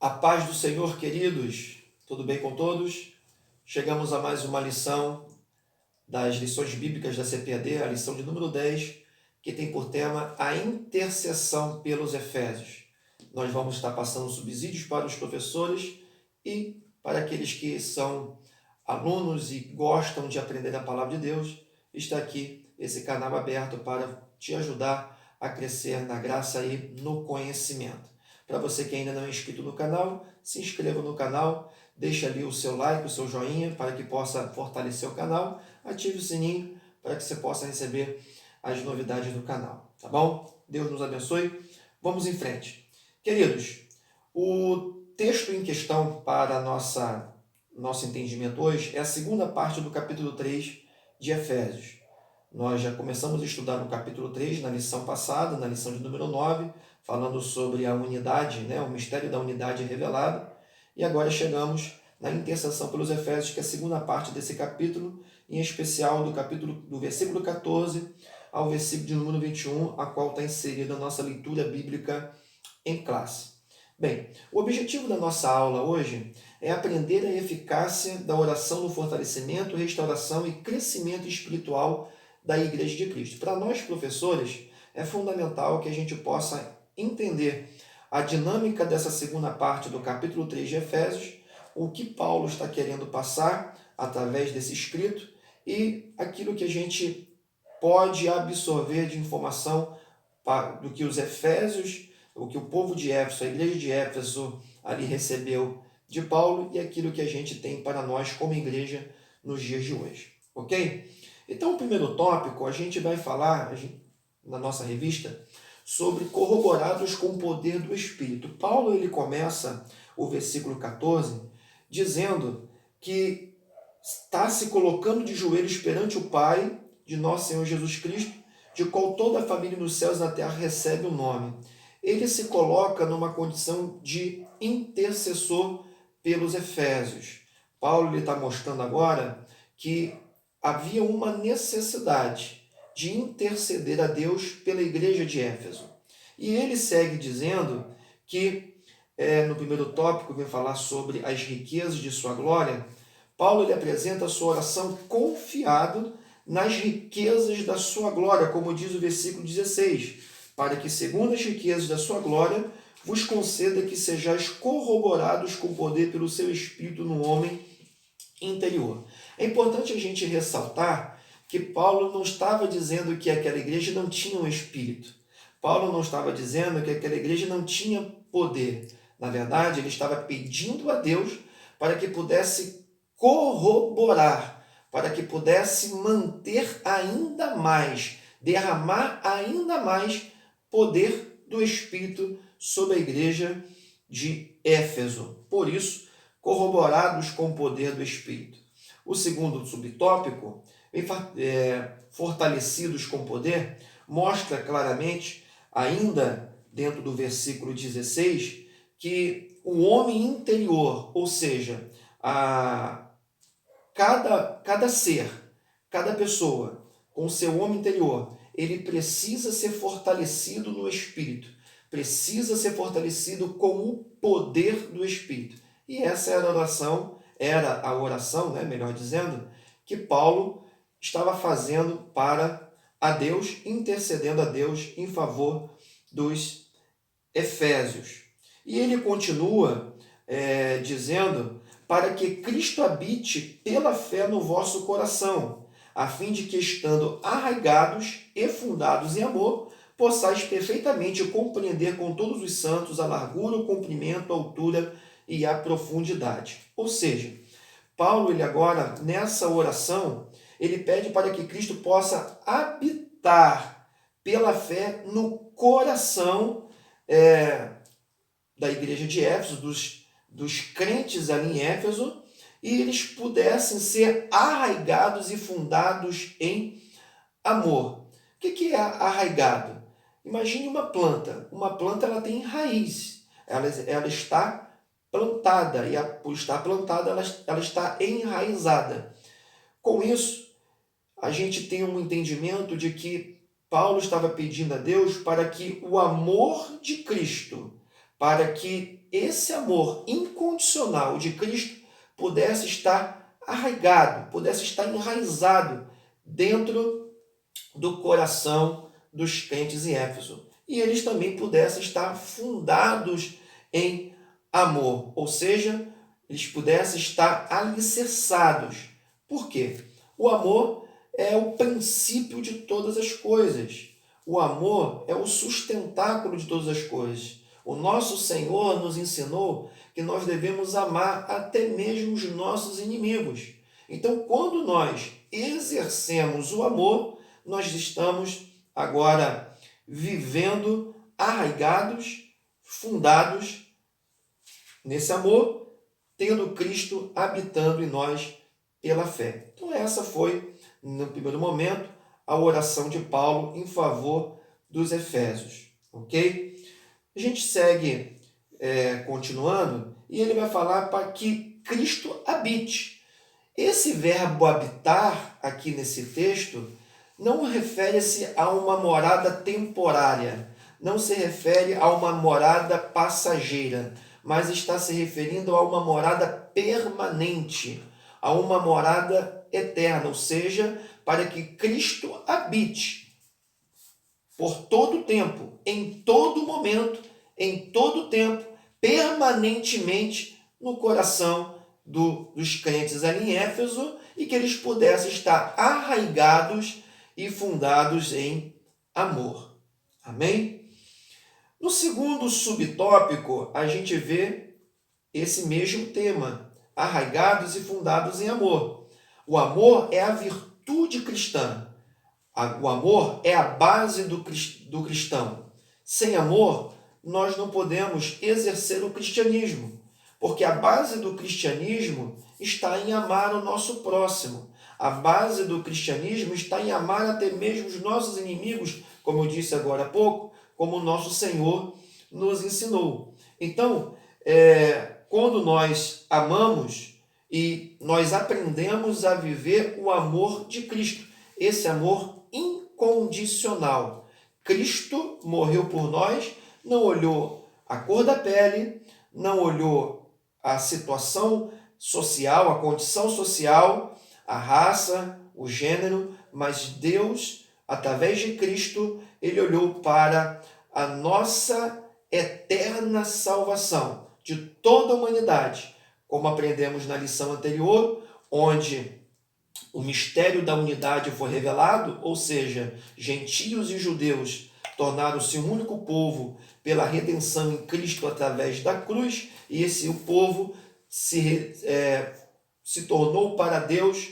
A paz do Senhor, queridos, tudo bem com todos? Chegamos a mais uma lição das lições bíblicas da CPAD, a lição de número 10, que tem por tema a intercessão pelos Efésios. Nós vamos estar passando subsídios para os professores e para aqueles que são alunos e gostam de aprender a palavra de Deus. Está aqui esse canal aberto para te ajudar a crescer na graça e no conhecimento. Para você que ainda não é inscrito no canal, se inscreva no canal, deixe ali o seu like, o seu joinha, para que possa fortalecer o canal, ative o sininho para que você possa receber as novidades do canal, tá bom? Deus nos abençoe. Vamos em frente. Queridos, o texto em questão para nosso entendimento hoje é a segunda parte do capítulo 3 de Efésios. Nós já começamos a estudar no capítulo 3, na lição passada, na lição de número 9, falando sobre a unidade, o mistério da unidade revelado. E agora chegamos na intercessão pelos Efésios, que é a segunda parte desse capítulo, em especial do versículo 14 ao versículo de número 21, a qual está inserida a nossa leitura bíblica em classe. Bem, o objetivo da nossa aula hoje é aprender a eficácia da oração no fortalecimento, restauração e crescimento espiritual da Igreja de Cristo. Para nós, professores, é fundamental que a gente possa entender a dinâmica dessa segunda parte do capítulo 3 de Efésios, o que Paulo está querendo passar através desse escrito e aquilo que a gente pode absorver de informação do que os Efésios, o que o povo de Éfeso, a igreja de Éfeso ali recebeu de Paulo e aquilo que a gente tem para nós como igreja nos dias de hoje, ok? Então, o primeiro tópico, a gente vai falar na nossa revista sobre corroborados com o poder do Espírito. Paulo ele começa o versículo 14 dizendo que está se colocando de joelhos perante o Pai de nosso Senhor Jesus Cristo, de qual toda a família nos céus e na terra recebe o nome. Ele se coloca numa condição de intercessor pelos Efésios. Paulo está mostrando agora que havia uma necessidade de interceder a Deus pela igreja de Éfeso. E ele segue dizendo que, no primeiro tópico, vem falar sobre as riquezas de sua glória. Paulo ele apresenta a sua oração confiado nas riquezas da sua glória, como diz o versículo 16, para que, segundo as riquezas da sua glória, vos conceda que sejais corroborados com poder pelo seu Espírito no homem interior. É importante a gente ressaltar que Paulo não estava dizendo que aquela igreja não tinha um Espírito. Paulo não estava dizendo que aquela igreja não tinha poder. Na verdade, ele estava pedindo a Deus para que pudesse corroborar, para que pudesse manter ainda mais, derramar ainda mais poder do Espírito sobre a igreja de Éfeso. Por isso, corroborados com o poder do Espírito. O segundo subtópico, fortalecidos com poder, mostra claramente, ainda dentro do versículo 16, que o homem interior, ou seja, cada ser, cada pessoa, com o seu homem interior, ele precisa ser fortalecido no Espírito, precisa ser fortalecido com o poder do Espírito. E essa era a oração, melhor dizendo, que Paulo estava fazendo para a Deus, intercedendo a Deus em favor dos Efésios. E ele continua dizendo para que Cristo habite pela fé no vosso coração, a fim de que, estando arraigados e fundados em amor, possais perfeitamente compreender com todos os santos a largura, o comprimento, a altura e a profundidade. Ou seja, Paulo, ele agora, nessa oração, ele pede para que Cristo possa habitar pela fé no coração da igreja de Éfeso, dos crentes ali em Éfeso, e eles pudessem ser arraigados e fundados em amor. O que é arraigado? Imagine uma planta. Uma planta ela tem raiz, ela está plantada, e por estar plantada, ela está enraizada. Com isso, a gente tem um entendimento de que Paulo estava pedindo a Deus para que o amor de Cristo, para que esse amor incondicional de Cristo pudesse estar arraigado, pudesse estar enraizado dentro do coração dos crentes em Éfeso. E eles também pudessem estar fundados em amor, ou seja, eles pudessem estar alicerçados. Por quê? O amor é o princípio de todas as coisas. O amor é o sustentáculo de todas as coisas. O nosso Senhor nos ensinou que nós devemos amar até mesmo os nossos inimigos. Então, quando nós exercemos o amor, nós estamos agora vivendo arraigados, fundados nesse amor, tendo Cristo habitando em nós pela fé. Então essa foi, no primeiro momento, a oração de Paulo em favor dos Efésios. Ok? A gente segue continuando e ele vai falar para que Cristo habite. Esse verbo habitar aqui nesse texto não refere-se a uma morada temporária, não se refere a uma morada passageira, mas está se referindo a uma morada permanente, a uma morada eterna, ou seja, para que Cristo habite por todo o tempo, em todo momento, em todo tempo, permanentemente no coração dos crentes ali em Éfeso e que eles pudessem estar arraigados e fundados em amor. Amém? No segundo subtópico, a gente vê esse mesmo tema, arraigados e fundados em amor. O amor é a virtude cristã. O amor é a base do cristão. Sem amor, nós não podemos exercer o cristianismo, porque a base do cristianismo está em amar o nosso próximo. A base do cristianismo está em amar até mesmo os nossos inimigos, como eu disse agora há pouco, como o nosso Senhor nos ensinou. Então, quando nós amamos e nós aprendemos a viver o amor de Cristo, esse amor incondicional. Cristo morreu por nós, não olhou a cor da pele, não olhou a situação social, a condição social, a raça, o gênero, mas Deus, através de Cristo, ele olhou para a nossa eterna salvação de toda a humanidade, como aprendemos na lição anterior, onde o mistério da unidade foi revelado, ou seja, gentios e judeus tornaram-se um único povo pela redenção em Cristo através da cruz, e esse o povo se tornou para Deus,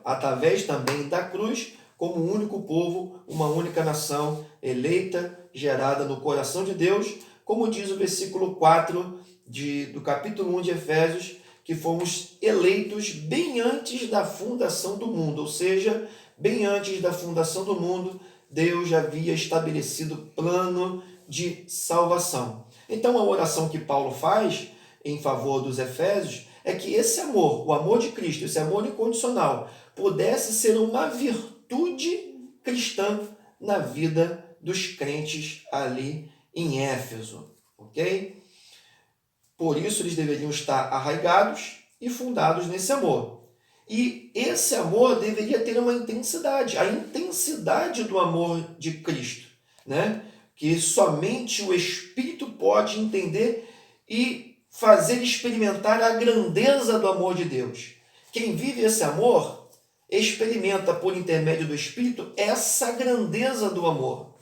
através também da cruz, como um único povo, uma única nação eleita, gerada no coração de Deus, como diz o versículo 4 do capítulo 1 de Efésios, que fomos eleitos bem antes da fundação do mundo, ou seja, bem antes da fundação do mundo, Deus já havia estabelecido plano de salvação. Então a oração que Paulo faz em favor dos Efésios é que esse amor, o amor de Cristo, esse amor incondicional, pudesse ser uma virtude cristã na vida dos crentes ali em Éfeso, ok? Por isso eles deveriam estar arraigados e fundados nesse amor. E esse amor deveria ter uma intensidade, a intensidade do amor de Cristo, que somente o Espírito pode entender e fazer experimentar a grandeza do amor de Deus. Quem vive esse amor experimenta por intermédio do Espírito essa grandeza do amor.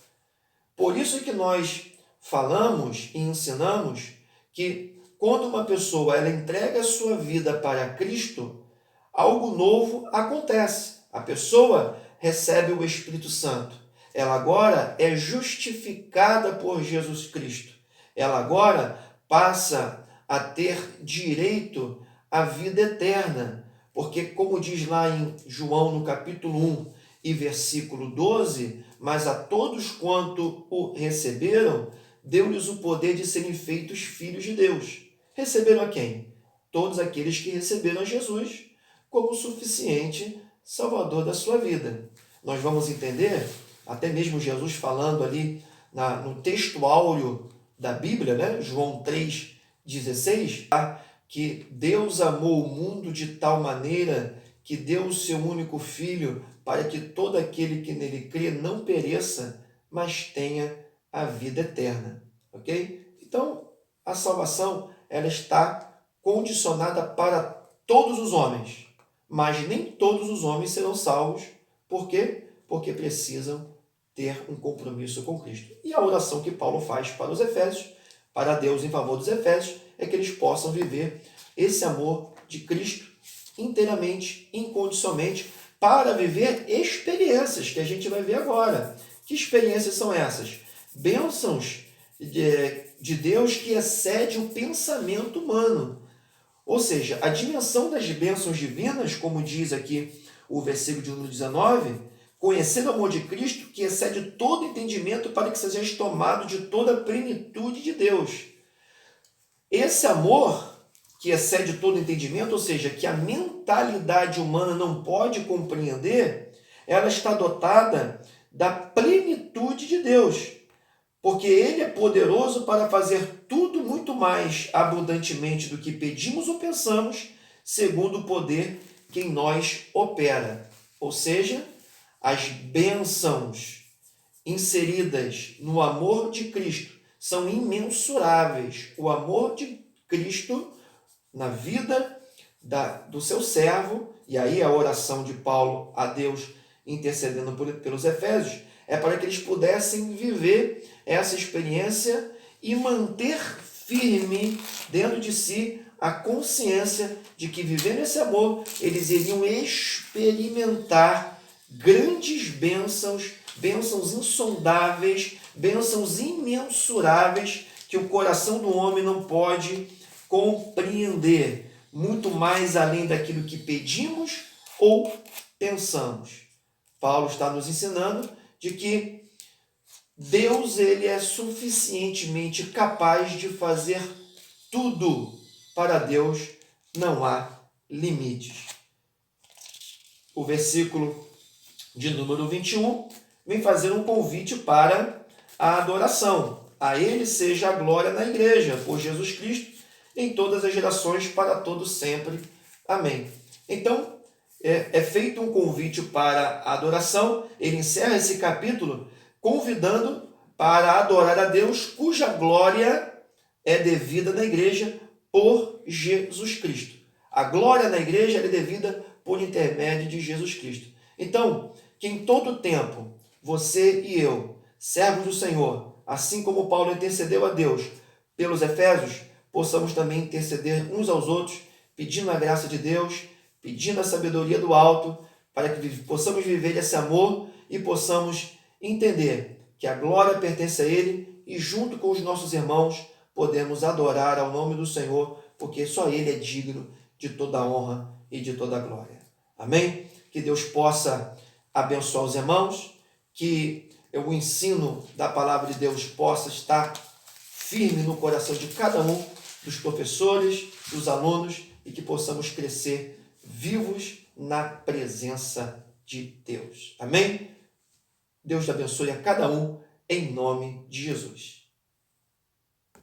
Por isso que nós falamos e ensinamos que quando uma pessoa ela entrega a sua vida para Cristo, algo novo acontece. A pessoa recebe o Espírito Santo. Ela agora é justificada por Jesus Cristo. Ela agora passa a ter direito à vida eterna. Porque, como diz lá em João, no capítulo 1 e versículo 12, mas a todos quanto o receberam, deu-lhes o poder de serem feitos filhos de Deus. Receberam a quem? Todos aqueles que receberam a Jesus como suficiente Salvador da sua vida. Nós vamos entender, até mesmo Jesus falando ali no texto áureo da Bíblia, João 3, 16, que Deus amou o mundo de tal maneira que deu o seu único Filho para que todo aquele que nele crê não pereça, mas tenha a vida eterna. Ok? Então, a salvação ela está condicionada para todos os homens, mas nem todos os homens serão salvos. Por quê? Porque precisam ter um compromisso com Cristo. E a oração que Paulo faz para os Efésios, para Deus em favor dos Efésios, é que eles possam viver esse amor de Cristo inteiramente, incondicionalmente, para viver experiências que a gente vai ver agora. Que experiências são essas? Bênçãos de Deus que excede o pensamento humano. Ou seja, a dimensão das bênçãos divinas, como diz aqui o versículo de número 19, conhecer o amor de Cristo que excede todo entendimento para que sejais tomado de toda a plenitude de Deus. Esse amor que excede todo entendimento, ou seja, que a mentalidade humana não pode compreender, ela está dotada da plenitude de Deus, porque Ele é poderoso para fazer tudo muito mais abundantemente do que pedimos ou pensamos, segundo o poder que em nós opera. Ou seja, as bênçãos inseridas no amor de Cristo são imensuráveis. O amor de Cristo na vida do seu servo, e aí a oração de Paulo a Deus intercedendo pelos Efésios, é para que eles pudessem viver essa experiência e manter firme dentro de si a consciência de que, vivendo esse amor, eles iriam experimentar grandes bênçãos, bênçãos insondáveis, bênçãos imensuráveis que o coração do homem não pode compreender, muito mais além daquilo que pedimos ou pensamos. Paulo está nos ensinando de que Deus ele é suficientemente capaz de fazer tudo. Para Deus não há limites. O versículo de número 21 vem fazer um convite para a adoração. A Ele seja a glória na igreja, por Jesus Cristo, em todas as gerações, para todos sempre. Amém. Então, é feito um convite para a adoração. Ele encerra esse capítulo convidando para adorar a Deus, cuja glória é devida na igreja por Jesus Cristo. A glória na igreja é devida por intermédio de Jesus Cristo. Então, que em todo tempo, você e eu, servos do Senhor, assim como Paulo intercedeu a Deus pelos Efésios, possamos também interceder uns aos outros, pedindo a graça de Deus, pedindo a sabedoria do alto, para que possamos viver esse amor e possamos entender que a glória pertence a Ele e, junto com os nossos irmãos, podemos adorar ao nome do Senhor, porque só Ele é digno de toda a honra e de toda a glória. Amém? Que Deus possa abençoar os irmãos, que o ensino da palavra de Deus possa estar firme no coração de cada um dos professores, dos alunos, e que possamos crescer vivos na presença de Deus. Amém? Deus abençoe a cada um, em nome de Jesus.